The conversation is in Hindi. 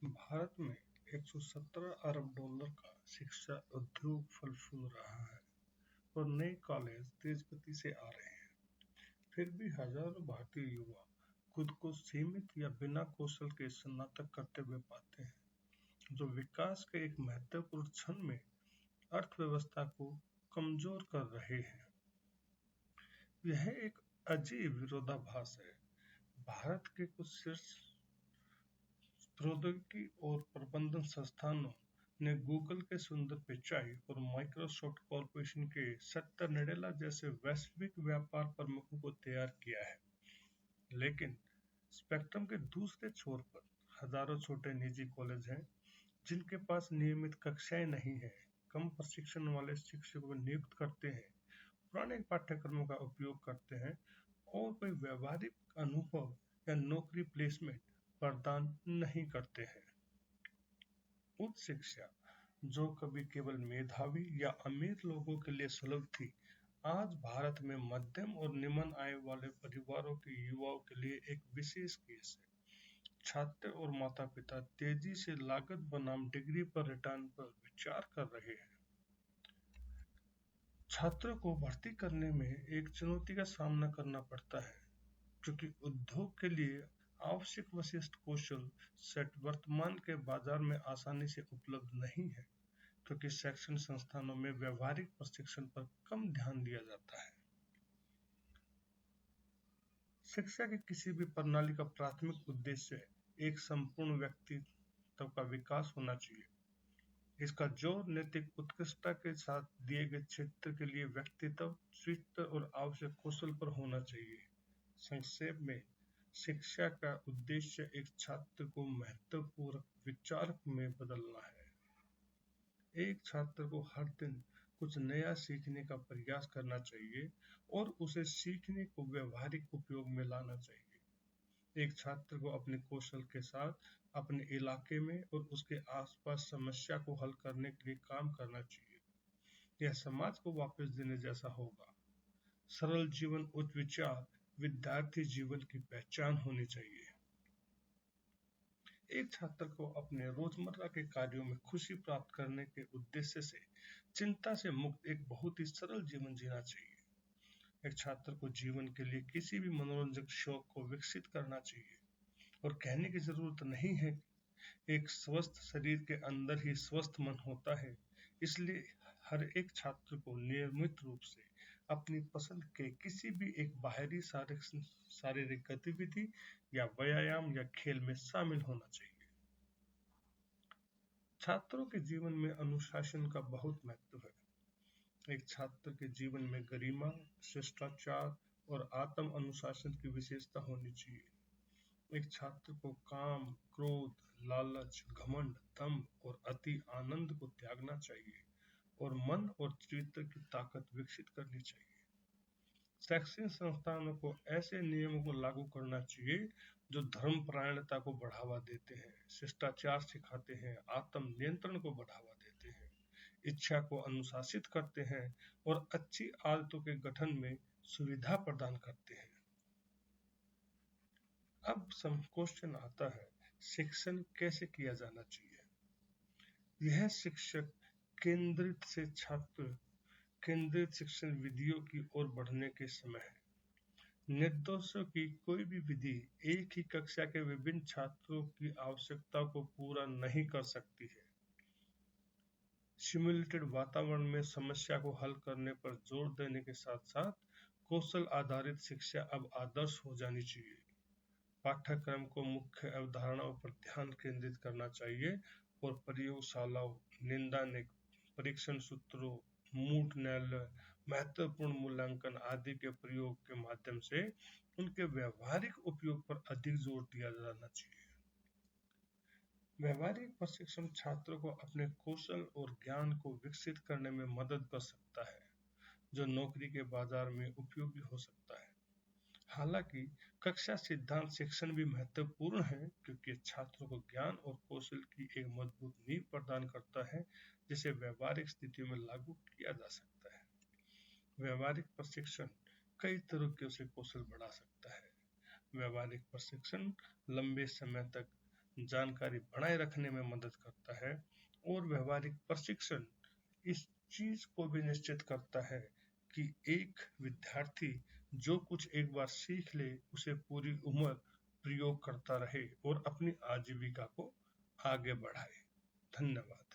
भारत में 117 अरब डॉलर का शिक्षा उद्योग फल फूल रहा है और नए कॉलेज तेज गति से आ रहे हैं। फिर भी हजारों भारतीय युवा खुद को सीमित या बिना कौशल के स्नातक करते हुए पाते हैं, जो विकास के एक महत्वपूर्ण क्षण में अर्थव्यवस्था को कमजोर कर रहे हैं। यह एक अजीब विरोधाभास है। भारत के कुछ शीर्ष प्रौद्योगिकी और प्रबंधन संस्थानों ने गूगल के सुंदर पिचाई और माइक्रोसॉफ्ट कॉरपोरेशन के सत्तर नडेला जैसे वैश्विक व्यापार प्रमुखों को तैयार किया है, लेकिन स्पेक्ट्रम के दूसरे छोर पर हजारों छोटे निजी कॉलेज हैं जिनके पास नियमित कक्षाएं नहीं हैं, कम प्रशिक्षण वाले शिक्षकों को नियुक्त करते हैं, पुराने पाठ्यक्रमों का उपयोग करते हैं और कोई व्यवहारिक अनुभव या नौकरी प्लेसमेंट प्रदान नहीं करते हैं। उच्च शिक्षा, जो कभी केवल मेधावी या अमीर लोगों के लिए सुलभ थी, आज भारत में मध्यम और निम्न आय वाले परिवारों के युवाओं के लिए एक विशेष केस है। छात्र और माता-पिता तेजी से लागत बनाम डिग्री पर रिटर्न पर विचार कर रहे हैं। छात्रों को भर्ती करने में एक चुनौती का सामना करना पड़ता है, क्योंकि उद्योग के लिए आवश्यक विशिष्ट कौशल सेट वर्तमान के बाजार में आसानी से उपलब्ध नहीं है, क्योंकि शैक्षणिक संस्थानों में व्यावहारिक प्रशिक्षण पर कम ध्यान दिया जाता है। शिक्षा की किसी भी प्रणाली का प्राथमिक उद्देश्य एक संपूर्ण व्यक्तित्व का विकास होना चाहिए। इसका जोर नैतिक उत्कृष्टता के साथ दिए गए क्षेत्र के लिए व्यक्तित्व, चरित्र और आवश्यक कौशल पर होना चाहिए। संक्षेप में, शिक्षा का उद्देश्य एक छात्र को महत्वपूर्ण विचारक में बदलना है। एक छात्र को हर दिन कुछ नया सीखने का प्रयास करना चाहिए और उसे सीखने को व्यवहारिक उपयोग में लाना चाहिए। एक छात्र को अपने कौशल के साथ अपने इलाके में और उसके आसपास समस्या को हल करने के लिए काम करना चाहिए। यह समाज को वापस देने जैसा होगा। सरल जीवन उच्च विचार विद्यार्थी जीवन की पहचान होनी चाहिए। एक छात्र को अपने रोजमर्रा के कार्यों में खुशी प्राप्त करने के उद्देश्य से चिंता से मुक्त एक बहुत ही सरल जीवन जीना चाहिए। एक छात्र को जीवन के लिए किसी भी मनोरंजक शौक को विकसित करना चाहिए और कहने की जरूरत नहीं है, एक स्वस्थ शरीर के अंदर ही स्वस्थ मन होता है। इसलिए हर एक छात्र को नियमित रूप से अपनी पसंद के किसी भी एक बाहरी शारीरिक गतिविधि या व्यायाम या खेल में शामिल होना चाहिए। छात्रों के जीवन में अनुशासन का बहुत महत्व है। एक छात्र के जीवन में गरिमा, शिष्टाचार और आत्म अनुशासन की विशेषता होनी चाहिए। एक छात्र को काम, क्रोध, लालच, घमंड, दंभ और अति आनंद को त्यागना चाहिए और मन और चरित्र की ताकत विकसित करनी चाहिए। शैक्षणिक संस्थानों को ऐसे नियमों को लागू करना चाहिए जो धर्मपरायणता को बढ़ावा देते हैं, शिष्टाचार सिखाते हैं, आत्म नियंत्रण को बढ़ावा देते हैं, इच्छा को अनुशासित करते हैं और अच्छी आदतों के गठन में सुविधा प्रदान करते हैं। अब क्वेश्चन आता है, शिक्षण कैसे किया जाना चाहिए? यह शिक्षक केंद्रित से छात्र केंद्रित शिक्षण विधियों की ओर बढ़ने के समय है। निर्देशों की कोई भी विधि एक ही कक्षा के विभिन्न छात्रों की आवश्यकता को पूरा नहीं कर सकती है। सिमुलेटेड वातावरण में समस्या को हल करने पर जोर देने के साथ साथ कौशल आधारित शिक्षा अब आदर्श हो जानी चाहिए। पाठ्यक्रम को मुख्य अवधारणाओं पर ध्यान केंद्रित करना चाहिए और प्रयोगशालाओं, निदानिक परीक्षण सूत्रों, मूट न्यायालय, महत्वपूर्ण मूल्यांकन आदि के प्रयोग के माध्यम से उनके व्यावहारिक उपयोग पर अधिक जोर दिया जाना चाहिए। व्यावहारिक प्रशिक्षण छात्रों को अपने कौशल और ज्ञान को विकसित करने में मदद कर सकता है, जो नौकरी के बाजार में उपयोगी हो सकता है। हालांकि कक्षा सिद्धांत शिक्षण भी महत्वपूर्ण है, क्योंकि छात्रों को ज्ञान और कौशल की एक मजबूत नींव प्रदान करता है जिसे व्यावहारिक स्थितियों में लागू किया जा सकता है। व्यावहारिक प्रशिक्षण कई तरीकों से कौशल बढ़ा सकता है। व्यावहारिक प्रशिक्षण लंबे समय तक जानकारी बनाए रखने में मदद करता है और व्यवहारिक प्रशिक्षण इस चीज को भी निश्चित करता है कि एक विद्यार्थी जो कुछ एक बार सीख ले उसे पूरी उम्र प्रयोग करता रहे और अपनी आजीविका को आगे बढ़ाए। धन्यवाद।